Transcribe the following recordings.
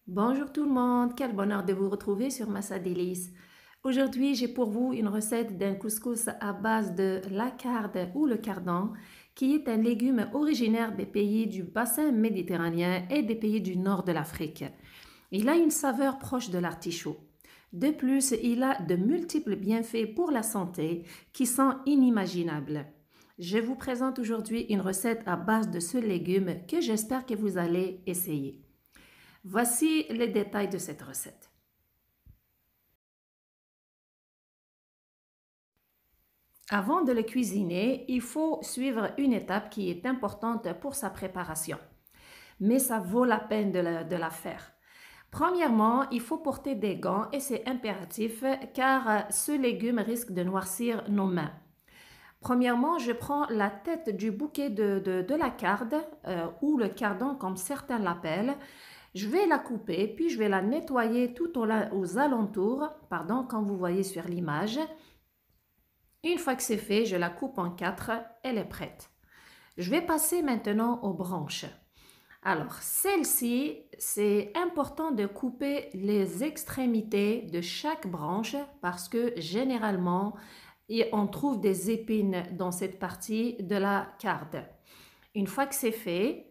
Bonjour tout le monde, quel bonheur de vous retrouver sur Massa Délices. Aujourd'hui, j'ai pour vous une recette d'un couscous à base de la carde ou le cardan, qui est un légume originaire des pays du bassin méditerranéen et des pays du nord de l'Afrique. Il a une saveur proche de l'artichaut. De plus, il a de multiples bienfaits pour la santé qui sont inimaginables. Je vous présente aujourd'hui une recette à base de ce légume que j'espère que vous allez essayer. Voici les détails de cette recette. Avant de le cuisiner, il faut suivre une étape qui est importante pour sa préparation. Mais ça vaut la peine de la faire. Premièrement, il faut porter des gants et c'est impératif car ce légume risque de noircir nos mains. Premièrement, je prends la tête du bouquet de la carde ou le cardan comme certains l'appellent. Je vais la couper, puis je vais la nettoyer tout aux alentours, comme vous voyez sur l'image. Une fois que c'est fait, je la coupe en 4, elle est prête. Je vais passer maintenant aux branches. Alors, celle-ci, c'est important de couper les extrémités de chaque branche parce que généralement, on trouve des épines dans cette partie de la carde. Une fois que c'est fait,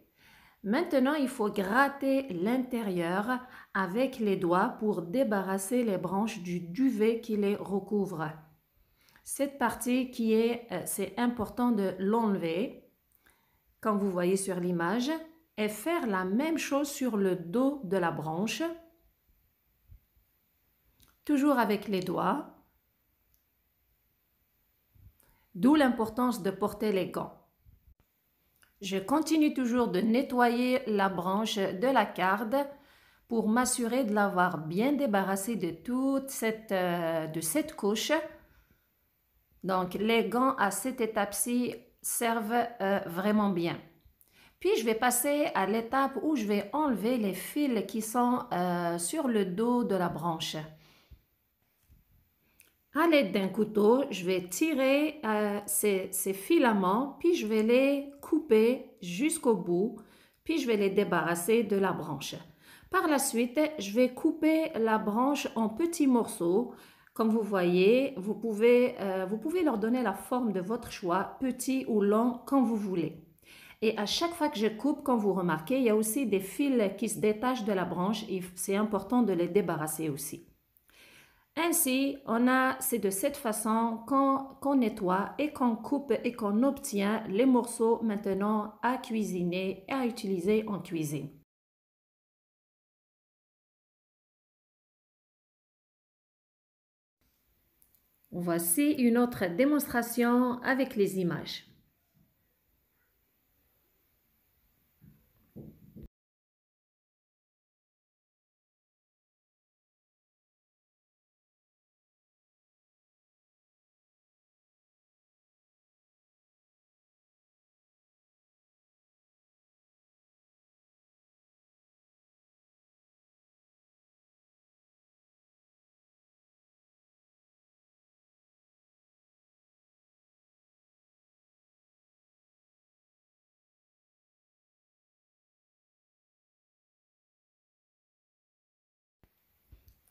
maintenant, il faut gratter l'intérieur avec les doigts pour débarrasser les branches du duvet qui les recouvre. Cette partie c'est important de l'enlever, comme vous voyez sur l'image, et faire la même chose sur le dos de la branche, toujours avec les doigts, d'où l'importance de porter les gants. Je continue toujours de nettoyer la branche de la carde pour m'assurer de l'avoir bien débarrassée de toute cette couche. Donc, les gants à cette étape-ci servent vraiment bien. Puis, je vais passer à l'étape où je vais enlever les fils qui sont sur le dos de la branche. À l'aide d'un couteau, je vais tirer ces filaments, puis je vais les couper jusqu'au bout, puis je vais les débarrasser de la branche. Par la suite, je vais couper la branche en petits morceaux. Comme vous voyez, vous pouvez leur donner la forme de votre choix, petit ou long, comme vous voulez. Et à chaque fois que je coupe, comme vous remarquez, il y a aussi des fils qui se détachent de la branche et c'est important de les débarrasser aussi. Ainsi, c'est de cette façon qu'on nettoie et qu'on coupe et qu'on obtient les morceaux maintenant à cuisiner et à utiliser en cuisine. Voici une autre démonstration avec les images.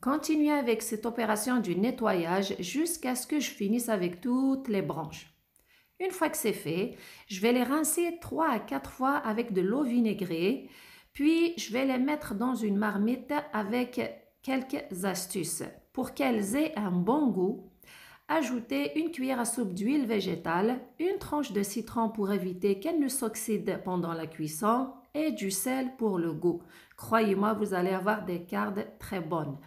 Continuez avec cette opération du nettoyage jusqu'à ce que je finisse avec toutes les branches. Une fois que c'est fait, je vais les rincer 3 à 4 fois avec de l'eau vinaigrée, puis je vais les mettre dans une marmite avec quelques astuces. Pour qu'elles aient un bon goût, ajoutez une cuillère à soupe d'huile végétale, une tranche de citron pour éviter qu'elle ne s'oxyde pendant la cuisson et du sel pour le goût. Croyez-moi, vous allez avoir des cardes très bonnes.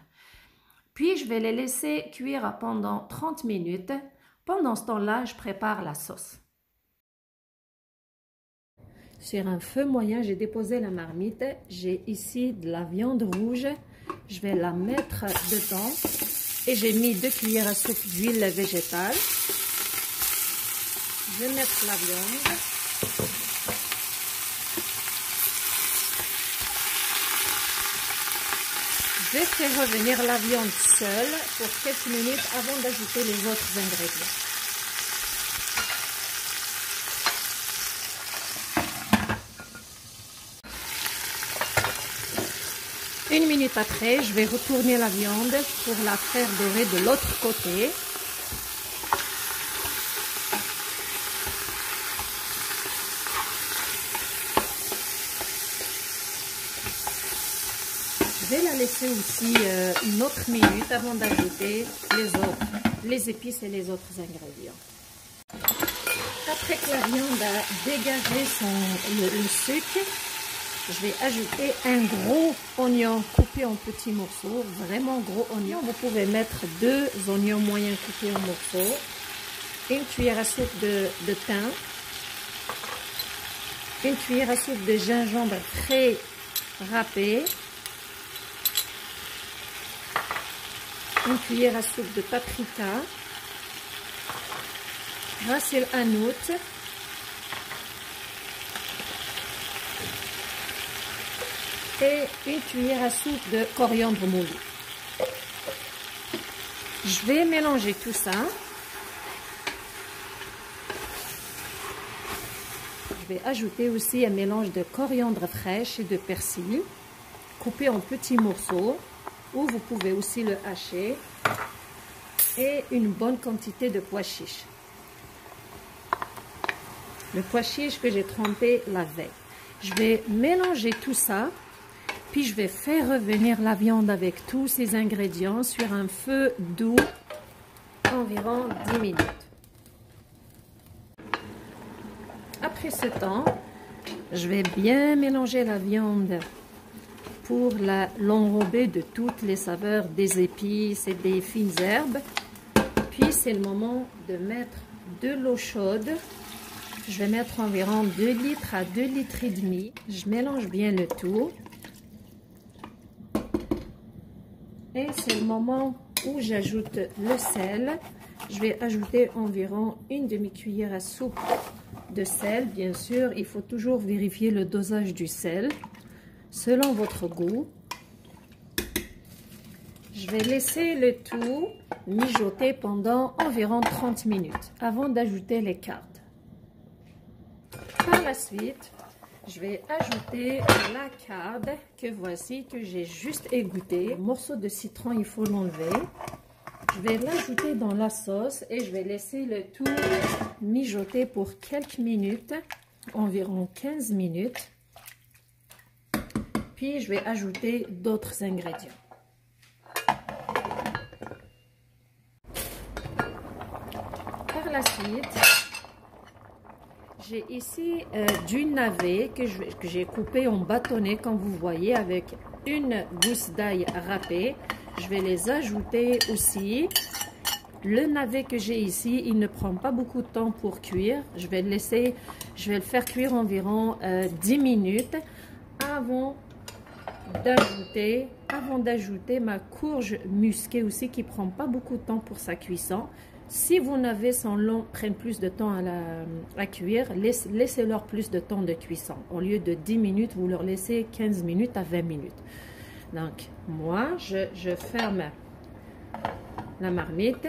Puis, je vais les laisser cuire pendant 30 minutes. Pendant ce temps-là, je prépare la sauce. Sur un feu moyen, j'ai déposé la marmite. J'ai ici de la viande rouge. Je vais la mettre dedans. Et j'ai mis 2 cuillères à soupe d'huile végétale. Je vais mettre la viande. Je vais faire revenir la viande seule pour quelques minutes avant d'ajouter les autres ingrédients. Une minute après, je vais retourner la viande pour la faire dorer de l'autre côté. Je vais la laisser aussi une autre minute avant d'ajouter les épices et les autres ingrédients. Après que la viande a dégagé le sucre, je vais ajouter un gros oignon coupé en petits morceaux, vraiment gros oignon. Vous pouvez mettre 2 oignons moyens coupés en morceaux, une cuillère à soupe de thym, une cuillère à soupe de gingembre frais râpé, une cuillère à soupe de paprika, ras el hanout, et une cuillère à soupe de coriandre moulu. Je vais mélanger tout ça. Je vais ajouter aussi un mélange de coriandre fraîche et de persil, coupé en petits morceaux, ou vous pouvez aussi le hacher, et une bonne quantité de pois chiches. Le pois chiche que j'ai trempé la veille. Je vais mélanger tout ça, puis je vais faire revenir la viande avec tous ces ingrédients sur un feu doux, environ 10 minutes. Après ce temps, je vais bien mélanger la viande pour l'enrober de toutes les saveurs des épices et des fines herbes. Puis c'est le moment de mettre de l'eau chaude. Je vais mettre environ 2 litres à 2 litres et demi. Je mélange bien le tout. Et c'est le moment où j'ajoute le sel. Je vais ajouter environ une demi-cuillère à soupe de sel. Bien sûr, il faut toujours vérifier le dosage du sel selon votre goût. Je vais laisser le tout mijoter pendant environ 30 minutes avant d'ajouter les cardes. Par la suite, je vais ajouter la carde que voici, que j'ai juste égouttée. Le morceau de citron, il faut l'enlever. Je vais l'ajouter dans la sauce et je vais laisser le tout mijoter pour quelques minutes, environ 15 minutes. Puis je vais ajouter d'autres ingrédients. Par la suite, j'ai ici du navet que j'ai coupé en bâtonnets, comme vous voyez, avec une gousse d'ail râpée. Je vais les ajouter aussi. Le navet que j'ai ici, il ne prend pas beaucoup de temps pour cuire. Je vais le faire cuire environ 10 minutes avant d'ajouter ma courge musquée aussi, qui prend pas beaucoup de temps pour sa cuisson. Si vos navets sont longs, prennent plus de temps à cuire, laissez-leur plus de temps de cuisson. Au lieu de 10 minutes, vous leur laissez 15 minutes à 20 minutes. Donc, moi, je ferme la marmite.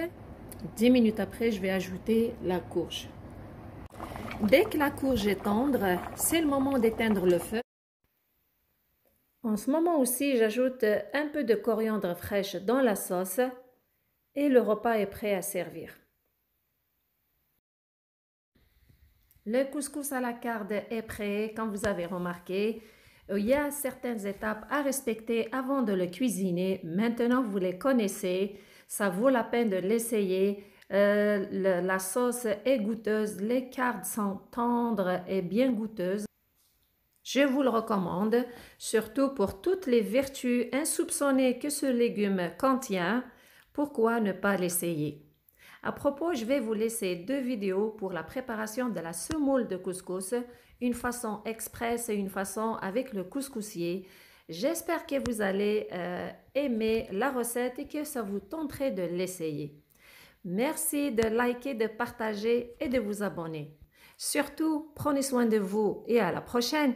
10 minutes après, je vais ajouter la courge. Dès que la courge est tendre, c'est le moment d'éteindre le feu. En ce moment aussi, j'ajoute un peu de coriandre fraîche dans la sauce. Et le repas est prêt à servir. Le couscous à la carde est prêt. Comme vous avez remarqué, il y a certaines étapes à respecter avant de le cuisiner. Maintenant, vous les connaissez. Ça vaut la peine de l'essayer. La sauce est goûteuse. Les cardes sont tendres et bien goûteuses. Je vous le recommande, surtout pour toutes les vertus insoupçonnées que ce légume contient. Pourquoi ne pas l'essayer? À propos, je vais vous laisser 2 vidéos pour la préparation de la semoule de couscous, une façon express et une façon avec le couscoussier. J'espère que vous allez aimer la recette et que ça vous tenterait de l'essayer. Merci de liker, de partager et de vous abonner. Surtout, prenez soin de vous et à la prochaine!